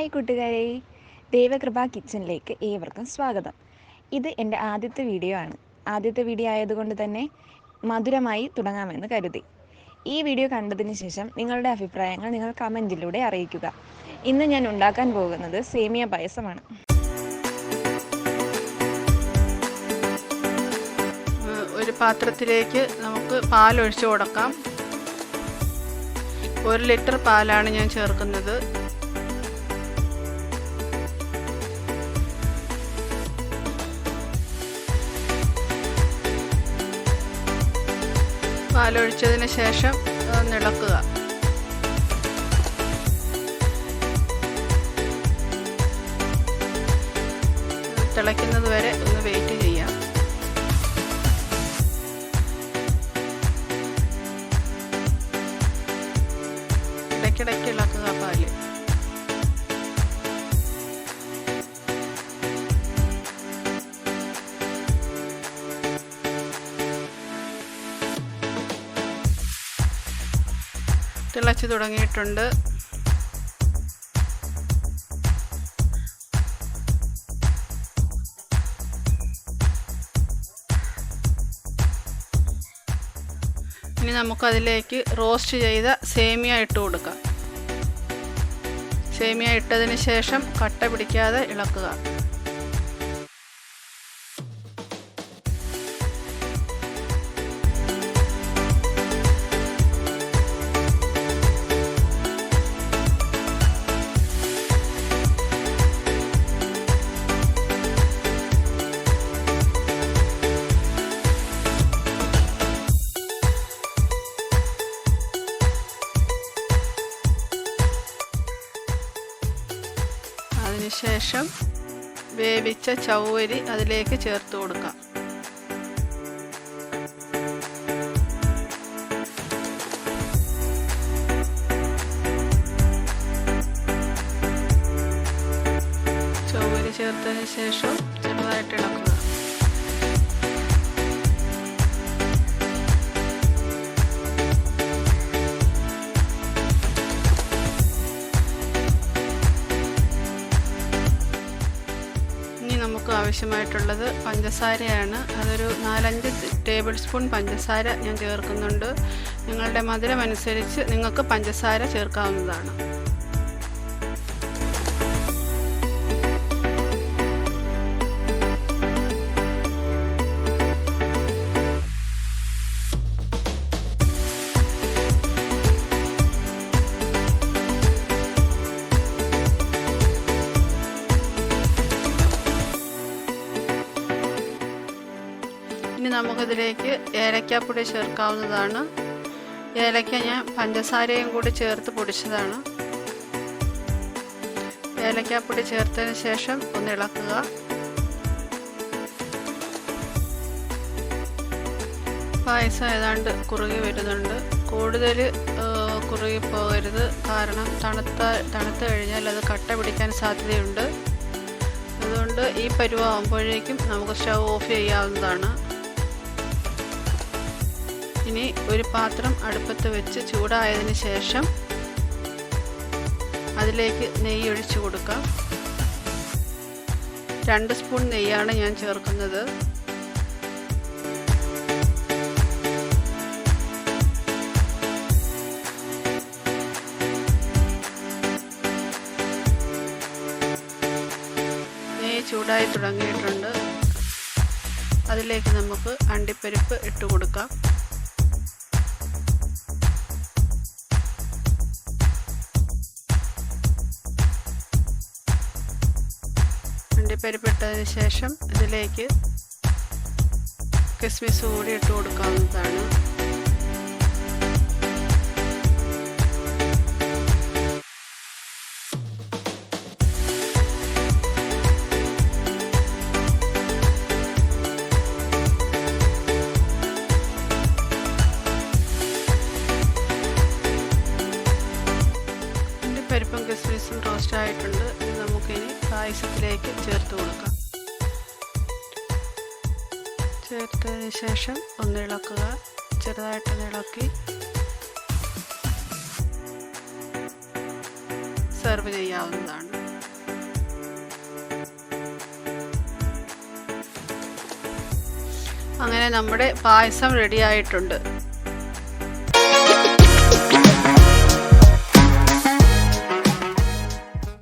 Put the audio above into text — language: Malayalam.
ഹായ് കൂട്ടുകാരെ, ദേവകൃപ കിച്ചണിലേക്ക് ഏവർക്കും സ്വാഗതം. ഇത് എൻ്റെ ആദ്യത്തെ വീഡിയോ ആണ്. ആദ്യത്തെ വീഡിയോ ആയതുകൊണ്ട് തന്നെ മധുരമായി തുടങ്ങാമെന്ന് കരുതി. ഈ വീഡിയോ കണ്ടതിന് ശേഷം നിങ്ങളുടെ അഭിപ്രായങ്ങൾ നിങ്ങൾ കമൻറ്റിലൂടെ അറിയിക്കുക. ഇന്ന് ഞാൻ ഉണ്ടാക്കാൻ പോകുന്നത് സേമിയ പായസമാണ്. ഒരു പാത്രത്തിലേക്ക് നമുക്ക് പാലൊഴിച്ച് കൊടുക്കാം. 1 ലിറ്റർ പാലാണ് ഞാൻ ചേർക്കുന്നത്. പാലൊഴിച്ചതിന് ശേഷം ഒന്ന് ഇളക്കുക. തിളയ്ക്കുന്നത് വരെ ഒന്ന് വെയിറ്റ് ചെയ്യാം. ഇടയ്ക്കിടയ്ക്ക് ഇളക്കുക പാല്. തിളച്ചു തുടങ്ങിയിട്ടുണ്ട്. ഇനി നമുക്കതിലേക്ക് റോസ്റ്റ് ചെയ്ത സേമിയ ഇട്ട് കൊടുക്കാം. സേമിയ ഇട്ടതിന് ശേഷം കട്ട പിടിക്കാതെ ഇളക്കുക. അതിനുശേഷം വേവിച്ച ചവ്വരി അതിലേക്ക് ചേർത്ത് കൊടുക്കാം. ചവ്വരി ചേർത്തതിന് ശേഷം ചെറുതായിട്ട് ഇളക്കുക. നമുക്ക് ആവശ്യമായിട്ടുള്ളത് പഞ്ചസാരയാണ്. അതൊരു 4-5 ടേബിൾ സ്പൂൺ പഞ്ചസാര ഞാൻ ചേർക്കുന്നുണ്ട്. നിങ്ങളുടെ മധുരം അനുസരിച്ച് നിങ്ങൾക്ക് പഞ്ചസാര ചേർക്കാവുന്നതാണ്. ഇനി നമുക്കിതിലേക്ക് ഏലക്കാപ്പൊടി ചേർക്കാവുന്നതാണ്. ഏലക്ക ഞാൻ പഞ്ചസാരയും കൂടി ചേർത്ത് പൊടിച്ചതാണ്. ഏലക്കാപ്പൊടി ചേർത്തതിന് ശേഷം ഒന്ന് ഇളക്കുക. പായസം ഏതാണ്ട് കുറുകി വരുന്നുണ്ട്. കൂടുതൽ കുറുകി പോകരുത്, കാരണം തണുത്ത് കഴിഞ്ഞാൽ അത് കട്ട പിടിക്കാൻ സാധ്യതയുണ്ട്. അതുകൊണ്ട് ഈ പരുവാകുമ്പോഴേക്കും നമുക്ക് സ്റ്റൗ ഓഫ് ചെയ്യാവുന്നതാണ്. ഇനി ഒരു പാത്രം അടുപ്പത്ത് വെച്ച് ചൂടായതിന് ശേഷം അതിലേക്ക് നെയ്യ് ഒഴിച്ചു കൊടുക്കാം. 2 സ്പൂൺ നെയ്യാണ് ഞാൻ ചേർക്കുന്നത്. നെയ്യ് ചൂടായി തുടങ്ങിയിട്ടുണ്ട്. അതിലേക്ക് നമുക്ക് അണ്ടിപ്പരിപ്പ് ഇട്ട് കൊടുക്കാം. അണ്ടിപ്പരിപ്പിട്ടതിന് ശേഷം ഇതിലേക്ക് കിസ്മിസ് കൂടി ഇട്ട് കൊടുക്കാവുന്നതാണ്. അണ്ടിപ്പരിപ്പും കിസ്മിസും റോസ്റ്റ് ആയിട്ടുണ്ട്. ഇത് നമുക്കിനി പായസത്തിലേക്ക് ചേർത്ത് കൊടുക്കാം. ചേർത്തതിന് ശേഷം ഒന്ന് ഇളക്കുക. ചെറുതായിട്ടൊന്ന് ഇളക്കി സെർവ് ചെയ്യാവുന്നതാണ്. അങ്ങനെ നമ്മുടെ പായസം റെഡി ആയിട്ടുണ്ട്.